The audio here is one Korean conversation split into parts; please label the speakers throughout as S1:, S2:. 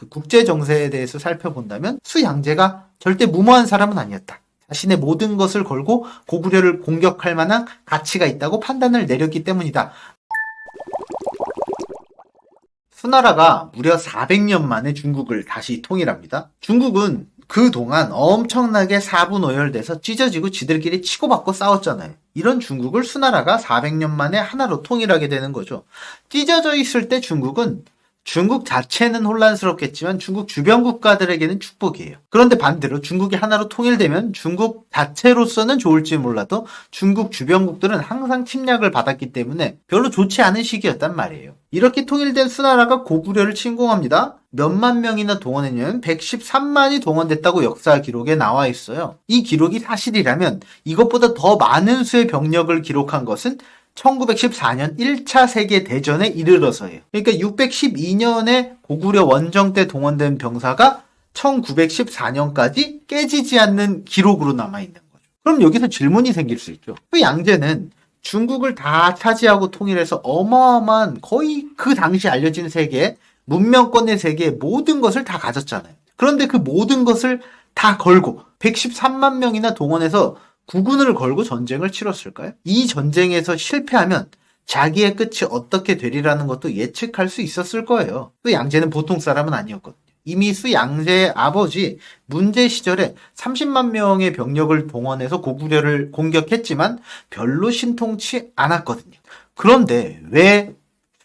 S1: 그 국제 정세에 대해서 살펴본다면 수양제가 절대 무모한 사람은 아니었다. 자신의 모든 것을 걸고 고구려를 공격할 만한 가치가 있다고 판단을 내렸기 때문이다. 수나라가 무려 400년 만에 중국을 다시 통일합니다. 중국은 그동안 엄청나게 사분오열돼서 찢어지고 지들끼리 치고받고 싸웠잖아요. 이런 중국을 수나라가 400년 만에 하나로 통일하게 되는 거죠. 찢어져 있을 때 중국은 중국 자체는 혼란스럽겠지만 중국 주변 국가들에게는 축복이에요. 그런데 반대로 중국이 하나로 통일되면 중국 자체로서는 좋을지 몰라도 중국 주변국들은 항상 침략을 받았기 때문에 별로 좋지 않은 시기였단 말이에요. 이렇게 통일된 수나라가 고구려를 침공합니다. 몇만 명이나 동원했냐면 113만이 동원됐다고 역사 기록에 나와 있어요. 이 기록이 사실이라면 이것보다 더 많은 수의 병력을 기록한 것은 1914년 1차 세계대전에 이르러서예요. 그러니까 612년에 고구려 원정 때 동원된 병사가 1914년까지 깨지지 않는 기록으로 남아있는 거죠. 그럼 여기서 질문이 생길 수 있죠. 양제는 중국을 다 차지하고 통일해서 어마어마한 거의 그 당시 알려진 세계, 문명권의 세계의 모든 것을 다 가졌잖아요. 그런데 그 모든 것을 다 걸고 113만 명이나 동원해서 국군을 걸고 전쟁을 치렀을까요? 이 전쟁에서 실패하면 자기의 끝이 어떻게 되리라는 것도 예측할 수 있었을 거예요. 수양제는 보통 사람은 아니었거든요. 이미 수양제의 아버지 문제 시절에 30만 명의 병력을 동원해서 고구려를 공격했지만 별로 신통치 않았거든요. 그런데 왜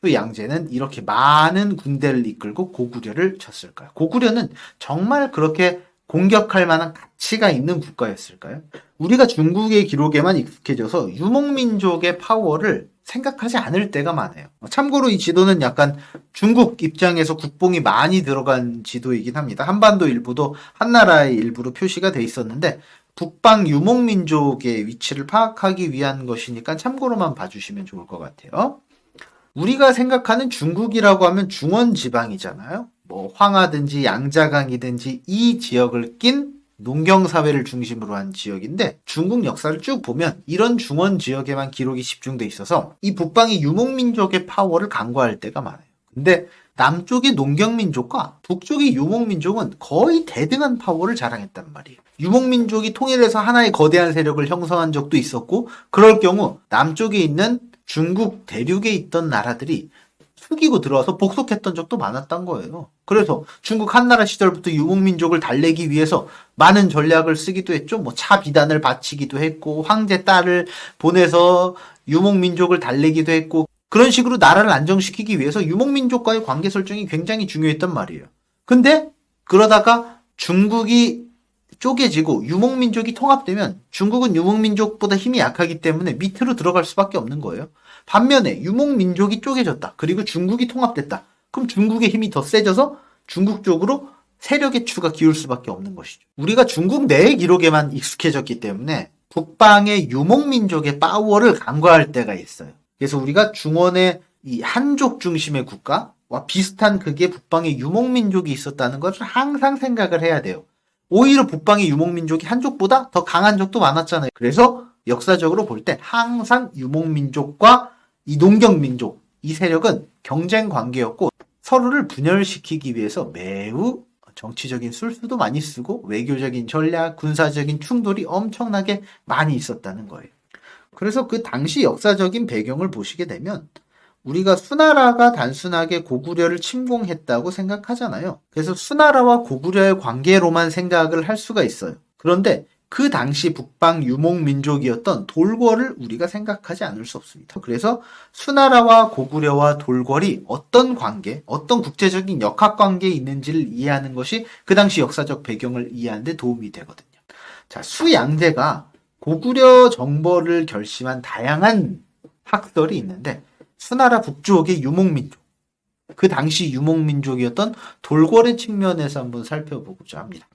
S1: 수양제는 이렇게 많은 군대를 이끌고 고구려를 쳤을까요? 고구려는 정말 그렇게 공격할 만한 가치가 있는 국가였을까요? 우리가 중국의 기록에만 익숙해져서 유목민족의 파워를 생각하지 않을 때가 많아요. 참고로 이 지도는 약간 중국 입장에서 국뽕이 많이 들어간 지도이긴 합니다. 한반도 일부도 한나라의 일부로 표시가 돼 있었는데 북방 유목민족의 위치를 파악하기 위한 것이니까 참고로만 봐주시면 좋을 것 같아요. 우리가 생각하는 중국이라고 하면 중원 지방이잖아요. 뭐 황하든지 양자강이든지 이 지역을 낀 농경사회를 중심으로 한 지역인데 중국 역사를 쭉 보면 이런 중원 지역에만 기록이 집중돼 있어서 이 북방의 유목민족의 파워를 간과할 때가 많아요. 근데 남쪽의 농경민족과 북쪽의 유목민족은 거의 대등한 파워를 자랑했단 말이에요. 유목민족이 통일해서 하나의 거대한 세력을 형성한 적도 있었고 그럴 경우 남쪽에 있는 중국 대륙에 있던 나라들이 숙이고 들어와서 복속했던 적도 많았던 거예요. 그래서 중국 한나라 시절부터 유목민족을 달래기 위해서 많은 전략을 쓰기도 했죠. 뭐 차 비단을 바치기도 했고 황제 딸을 보내서 유목민족을 달래기도 했고 그런 식으로 나라를 안정시키기 위해서 유목민족과의 관계 설정이 굉장히 중요했단 말이에요. 근데 그러다가 중국이 쪼개지고 유목민족이 통합되면 중국은 유목민족보다 힘이 약하기 때문에 밑으로 들어갈 수밖에 없는 거예요. 반면에 유목민족이 쪼개졌다. 그리고 중국이 통합됐다. 그럼 중국의 힘이 더 세져서 중국 쪽으로 세력의 추가 기울 수밖에 없는 것이죠. 우리가 중국 내의 기록에만 익숙해졌기 때문에 북방의 유목민족의 파워를 간과할 때가 있어요. 그래서 우리가 중원의 이 한족 중심의 국가와 비슷한 극의 북방의 유목민족이 있었다는 것을 항상 생각을 해야 돼요. 오히려 북방의 유목민족이 한족보다 더 강한 적도 많았잖아요. 그래서 역사적으로 볼 때 항상 유목민족과 이 농경민족, 이 세력은 경쟁 관계였고 서로를 분열시키기 위해서 매우 정치적인 술수도 많이 쓰고 외교적인 전략, 군사적인 충돌이 엄청나게 많이 있었다는 거예요. 그래서 그 당시 역사적인 배경을 보시게 되면 우리가 수나라가 단순하게 고구려를 침공했다고 생각하잖아요. 그래서 수나라와 고구려의 관계로만 생각을 할 수가 있어요. 그런데 그 당시 북방 유목민족이었던 돌궐을 우리가 생각하지 않을 수 없습니다. 그래서 수나라와 고구려와 돌궐이 어떤 관계, 어떤 국제적인 역학관계에 있는지를 이해하는 것이 그 당시 역사적 배경을 이해하는 데 도움이 되거든요. 자, 수양제가 고구려 정벌을 결심한 다양한 학설이 있는데 수나라 북쪽의 유목민족, 그 당시 유목민족이었던 돌궐의 측면에서 한번 살펴보고자 합니다.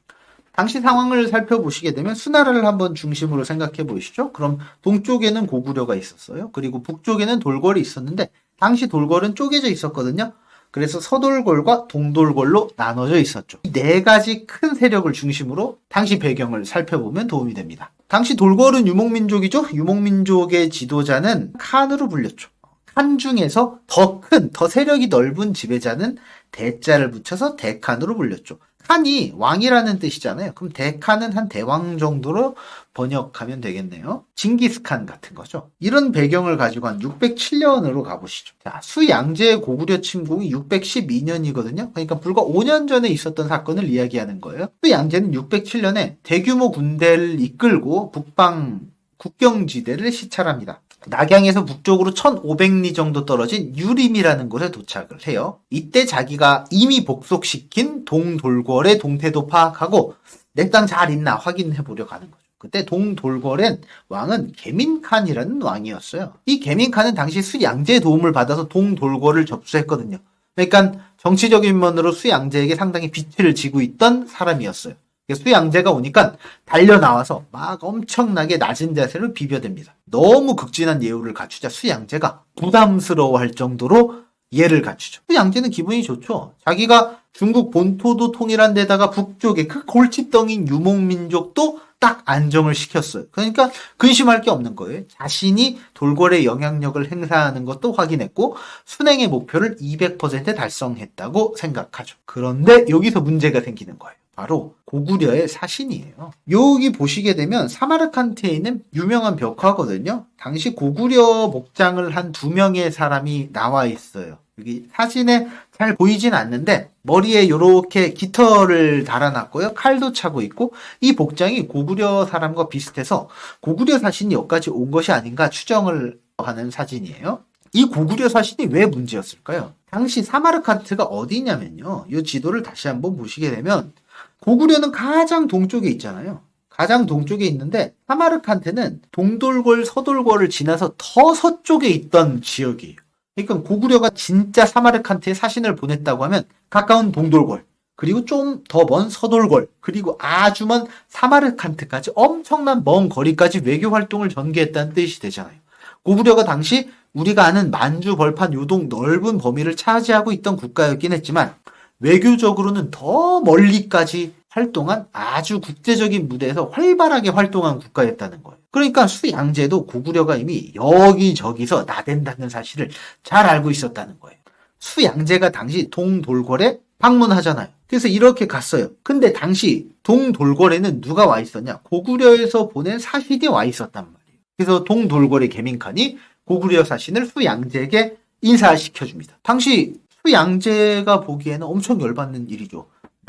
S1: 당시 상황을 살펴보시게 되면 수나라를 한번 중심으로 생각해 보시죠. 그럼 동쪽에는 고구려가 있었어요. 그리고 북쪽에는 돌궐이 있었는데 당시 돌궐은 쪼개져 있었거든요. 그래서 서돌궐과 동돌궐로 나눠져 있었죠. 이 네 가지 큰 세력을 중심으로 당시 배경을 살펴보면 도움이 됩니다. 당시 돌궐은 유목민족이죠. 유목민족의 지도자는 칸으로 불렸죠. 칸 중에서 더 세력이 넓은 지배자는 대자를 붙여서 대칸으로 불렸죠. 칸이 왕이라는 뜻이잖아요. 그럼 대칸은 한 대왕 정도로 번역하면 되겠네요. 징기스칸 같은 거죠. 이런 배경을 가지고 한 607년으로 가보시죠. 자, 수양제의 고구려 침공이 612년이거든요. 그러니까 불과 5년 전에 있었던 사건을 이야기하는 거예요. 수양제는 607년에 대규모 군대를 이끌고 북방 국경지대를 시찰합니다. 낙양에서 북쪽으로 1500리 정도 떨어진 유림이라는 곳에 도착을 해요. 이때 자기가 이미 복속시킨 동돌궐의 동태도 파악하고 내 땅 잘 있나 확인해 보려고 하는 거죠. 그때 동돌궐의 왕은 개민칸이라는 왕이었어요. 이 개민칸은 당시 수양제의 도움을 받아서 동돌궐을 접수했거든요. 그러니까 정치적인 면으로 수양제에게 상당히 빚을 지고 있던 사람이었어요. 수양제가 오니까 달려나와서 막 엄청나게 낮은 자세로 비벼댑니다. 너무 극진한 예우를 갖추자 수양제가 부담스러워할 정도로 예를 갖추죠. 수양제는 기분이 좋죠. 자기가 중국 본토도 통일한 데다가 북쪽에 그 골칫덩인 유목민족도 딱 안정을 시켰어요. 그러니까 근심할 게 없는 거예요. 자신이 돌궐의 영향력을 행사하는 것도 확인했고 순행의 목표를 200% 달성했다고 생각하죠. 그런데 여기서 문제가 생기는 거예요. 바로 고구려의 사신이에요. 여기 보시게 되면 사마르칸트에 있는 유명한 벽화거든요. 당시 고구려 목장을 한 2명의 사람이 나와 있어요. 여기 사진에 잘 보이진 않는데 머리에 이렇게 깃털을 달아놨고요. 칼도 차고 있고 이 복장이 고구려 사람과 비슷해서 고구려 사신이 여기까지 온 것이 아닌가 추정을 하는 사진이에요. 이 고구려 사신이 왜 문제였을까요? 당시 사마르칸트가 어디냐면요. 이 지도를 다시 한번 보시게 되면 고구려는 가장 동쪽에 있잖아요. 가장 동쪽에 있는데 사마르칸트는 동돌궐, 서돌궐을 지나서 더 서쪽에 있던 지역이에요. 그러니까 고구려가 진짜 사마르칸트에 사신을 보냈다고 하면 가까운 동돌궐, 그리고 좀 더 먼 서돌궐, 그리고 아주 먼 사마르칸트까지 엄청난 먼 거리까지 외교 활동을 전개했다는 뜻이 되잖아요. 고구려가 당시 우리가 아는 만주, 벌판, 요동 넓은 범위를 차지하고 있던 국가였긴 했지만 외교적으로는 더 멀리까지 활동한 아주 국제적인 무대에서 활발하게 활동한 국가였다는 거예요. 그러니까 수양제도 고구려가 이미 여기저기서 나댄다는 사실을 잘 알고 있었다는 거예요. 수양제가 당시 동돌궐에 방문하잖아요. 그래서 이렇게 갔어요. 근데 당시 동돌궐에는 누가 와 있었냐? 고구려에서 보낸 사신이 와 있었단 말이에요. 그래서 동돌궐의 개민칸이 고구려 사신을 수양제에게 인사시켜줍니다. 당시 수양제가 보기에는 엄청 열받는 일이죠.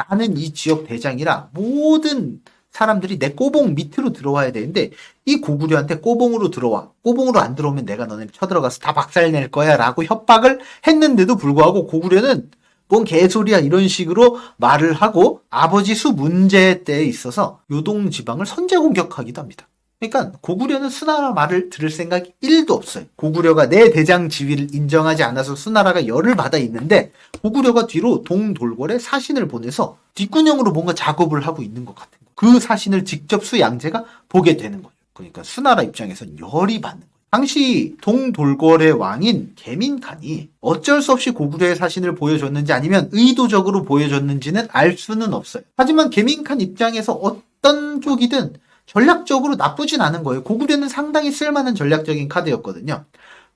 S1: 나는 이 지역 대장이라 모든 사람들이 내 꼬봉 밑으로 들어와야 되는데 이 고구려한테 꼬봉으로 들어와. 꼬봉으로 안 들어오면 내가 너네를 쳐들어가서 다 박살낼 거야 라고 협박을 했는데도 불구하고 고구려는 뭔 개소리야 이런 식으로 말을 하고 아버지 수 문제 때에 있어서 요동 지방을 선제 공격하기도 합니다. 그러니까 고구려는 수나라 말을 들을 생각이 1도 없어요. 고구려가 내 대장 지위를 인정하지 않아서 수나라가 열을 받아 있는데 고구려가 뒤로 동돌궐에 사신을 보내서 뒷구녕으로 뭔가 작업을 하고 있는 것 같은 거예요. 그 사신을 직접 수양제가 보게 되는 거죠. 그러니까 수나라 입장에서는 열이 받는 거예요. 당시 동돌궐의 왕인 개민칸이 어쩔 수 없이 고구려의 사신을 보여줬는지 아니면 의도적으로 보여줬는지는 알 수는 없어요. 하지만 개민칸 입장에서 어떤 쪽이든 전략적으로 나쁘진 않은 거예요. 고구려는 상당히 쓸만한 전략적인 카드였거든요.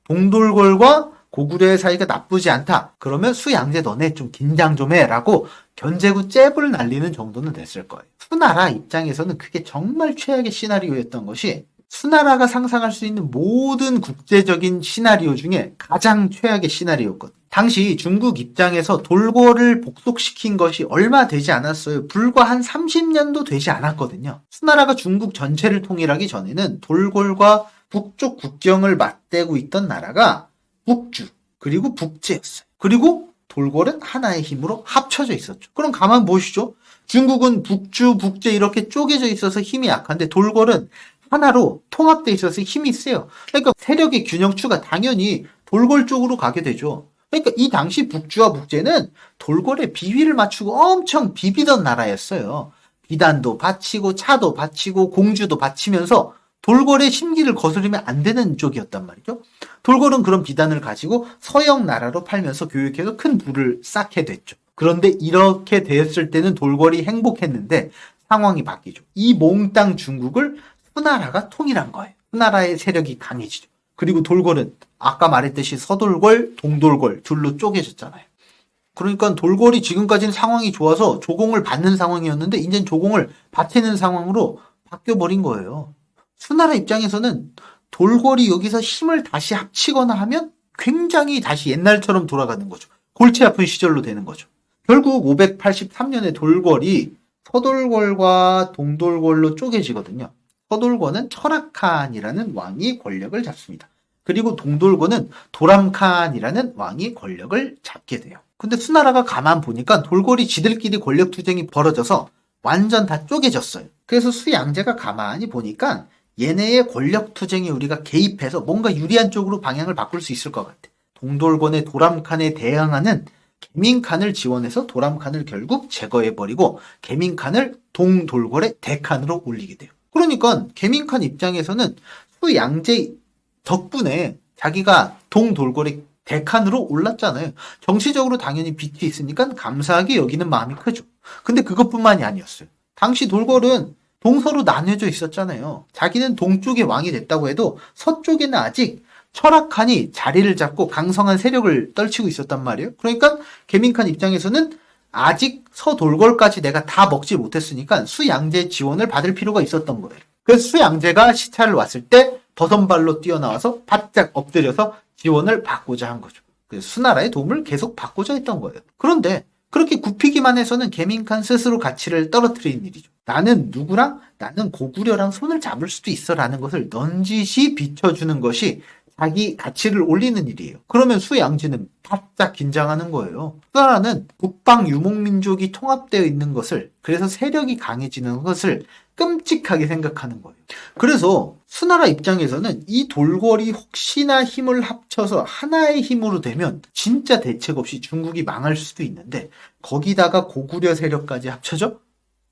S1: 동돌궐과 고구려의 사이가 나쁘지 않다. 그러면 수양제 너네 좀 긴장 좀 해라고 견제구 잽을 날리는 정도는 됐을 거예요. 수나라 입장에서는 그게 정말 최악의 시나리오였던 것이 수나라가 상상할 수 있는 모든 국제적인 시나리오 중에 가장 최악의 시나리오였거든요. 당시 중국 입장에서 돌궐을 복속시킨 것이 얼마 되지 않았어요. 불과 한 30년도 되지 않았거든요. 수나라가 중국 전체를 통일하기 전에는 돌궐과 북쪽 국경을 맞대고 있던 나라가 북주, 그리고 북제였어요. 그리고 돌궐은 하나의 힘으로 합쳐져 있었죠. 그럼 가만 보시죠. 중국은 북주, 북제 이렇게 쪼개져 있어서 힘이 약한데 돌궐은 하나로 통합돼 있어서 힘이 세요. 그러니까 세력의 균형추가 당연히 돌궐 쪽으로 가게 되죠. 그러니까 이 당시 북주와 북제는 돌궐에 비위를 맞추고 엄청 비비던 나라였어요. 비단도 바치고 차도 바치고 공주도 바치면서 돌궐의 심기를 거스르면 안 되는 쪽이었단 말이죠. 돌궐은 그런 비단을 가지고 서양 나라로 팔면서 교육해서 큰 부를 쌓게 됐죠. 그런데 이렇게 됐을 때는 돌궐이 행복했는데 상황이 바뀌죠. 이 몽땅 중국을 수나라가 통일한 거예요. 수나라의 세력이 강해지죠. 그리고 돌궐은 아까 말했듯이 서돌궐, 동돌궐 둘로 쪼개졌잖아요. 그러니까 돌궐이 지금까지는 상황이 좋아서 조공을 받는 상황이었는데 이젠 조공을 바치는 상황으로 바뀌어버린 거예요. 수나라 입장에서는 돌궐이 여기서 힘을 다시 합치거나 하면 굉장히 다시 옛날처럼 돌아가는 거죠. 골치 아픈 시절로 되는 거죠. 결국 583년에 돌궐이 서돌궐과 동돌궐로 쪼개지거든요. 서돌궐은 철학칸이라는 왕이 권력을 잡습니다. 그리고 동돌궐은 도람칸이라는 왕이 권력을 잡게 돼요. 근데 수나라가 가만 보니까 돌궐이 지들끼리 권력 투쟁이 벌어져서 완전 다 쪼개졌어요. 그래서 수양제가 가만히 보니까 얘네의 권력 투쟁에 우리가 개입해서 뭔가 유리한 쪽으로 방향을 바꿀 수 있을 것 같아. 동돌궐의 도람칸에 대항하는 개민칸을 지원해서 도람칸을 결국 제거해버리고 개민칸을 동돌궐의 대칸으로 올리게 돼요. 그러니까 개민칸 입장에서는 수양제 덕분에 자기가 동돌궐의 대칸으로 올랐잖아요. 정치적으로 당연히 빛이 있으니까 감사하게 여기는 마음이 크죠. 근데 그것뿐만이 아니었어요. 당시 돌궐은 동서로 나뉘어져 있었잖아요. 자기는 동쪽의 왕이 됐다고 해도 서쪽에는 아직 철학칸이 자리를 잡고 강성한 세력을 떨치고 있었단 말이에요. 그러니까 개민칸 입장에서는 아직 서돌궐까지 내가 다 먹지 못했으니까 수양제 지원을 받을 필요가 있었던 거예요. 그래서 수양제가 시차를 왔을 때 버선발로 뛰어나와서 바짝 엎드려서 지원을 받고자 한 거죠. 그래서 수나라의 도움을 계속 받고자 했던 거예요. 그런데 그렇게 굽히기만 해서는 개민칸 스스로 가치를 떨어뜨리는 일이죠. 나는 누구랑? 나는 고구려랑 손을 잡을 수도 있어 라는 것을 넌지시 비춰주는 것이 자기 가치를 올리는 일이에요. 그러면 수양제는 바짝 긴장하는 거예요. 수나라는 북방 유목민족이 통합되어 있는 것을, 그래서 세력이 강해지는 것을 끔찍하게 생각하는 거예요. 그래서 수나라 입장에서는 이 돌궐이 혹시나 힘을 합쳐서 하나의 힘으로 되면 진짜 대책 없이 중국이 망할 수도 있는데 거기다가 고구려 세력까지 합쳐져?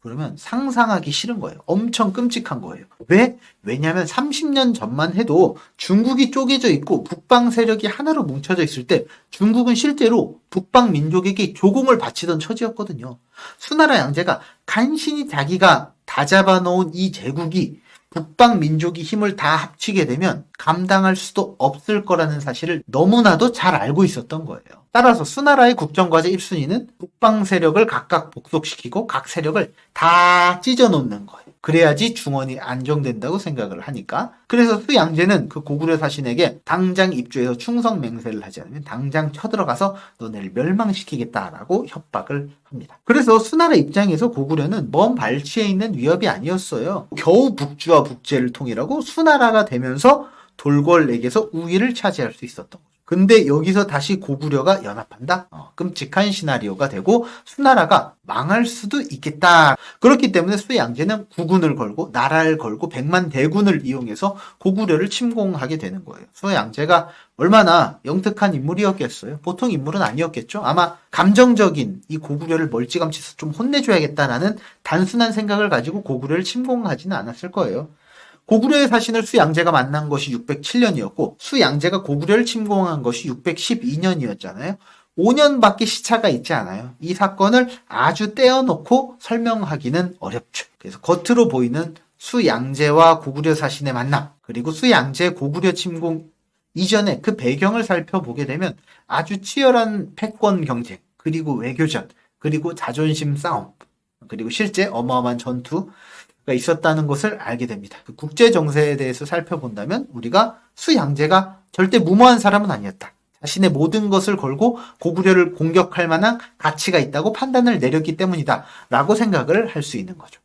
S1: 그러면 상상하기 싫은 거예요. 엄청 끔찍한 거예요. 왜? 왜냐하면 30년 전만 해도 중국이 쪼개져 있고 북방 세력이 하나로 뭉쳐져 있을 때 중국은 실제로 북방 민족에게 조공을 바치던 처지였거든요. 수나라 양제가 간신히 자기가 다 잡아놓은 이 제국이 북방 민족이 힘을 다 합치게 되면 감당할 수도 없을 거라는 사실을 너무나도 잘 알고 있었던 거예요. 따라서 수나라의 국정과제 1순위는 북방 세력을 각각 복속시키고 각 세력을 다 찢어놓는 거예요. 그래야지 중원이 안정된다고 생각을 하니까. 그래서 수양제는 그 고구려 사신에게 당장 입주해서 충성 맹세를 하지 않으면 당장 쳐들어가서 너네를 멸망시키겠다라고 협박을 합니다. 그래서 수나라 입장에서 고구려는 먼 발치에 있는 위협이 아니었어요. 겨우 북주와 북제를 통일하고 수나라가 되면서 돌궐에게서 우위를 차지할 수 있었던 거죠. 근데 여기서 다시 고구려가 연합한다? 끔찍한 시나리오가 되고 수나라가 망할 수도 있겠다. 그렇기 때문에 수양제는 국군을 걸고 나라를 걸고 100만 대군을 이용해서 고구려를 침공하게 되는 거예요. 수양제가 얼마나 영특한 인물이었겠어요? 보통 인물은 아니었겠죠? 아마 감정적인 이 고구려를 멀찌감치 좀 혼내줘야겠다라는 단순한 생각을 가지고 고구려를 침공하지는 않았을 거예요. 고구려의 사신을 수양제가 만난 것이 607년이었고 수양제가 고구려를 침공한 것이 612년이었잖아요. 5년밖에 시차가 있지 않아요. 이 사건을 아주 떼어놓고 설명하기는 어렵죠. 그래서 겉으로 보이는 수양제와 고구려 사신의 만남, 그리고 수양제 고구려 침공 이전에 그 배경을 살펴보게 되면 아주 치열한 패권 경쟁, 그리고 외교전, 그리고 자존심 싸움, 그리고 실제 어마어마한 전투 있었다는 것을 알게 됩니다. 그 국제 정세에 대해서 살펴본다면 우리가 수양제가 절대 무모한 사람은 아니었다. 자신의 모든 것을 걸고 고구려를 공격할 만한 가치가 있다고 판단을 내렸기 때문이다 라고 생각을 할 수 있는 거죠.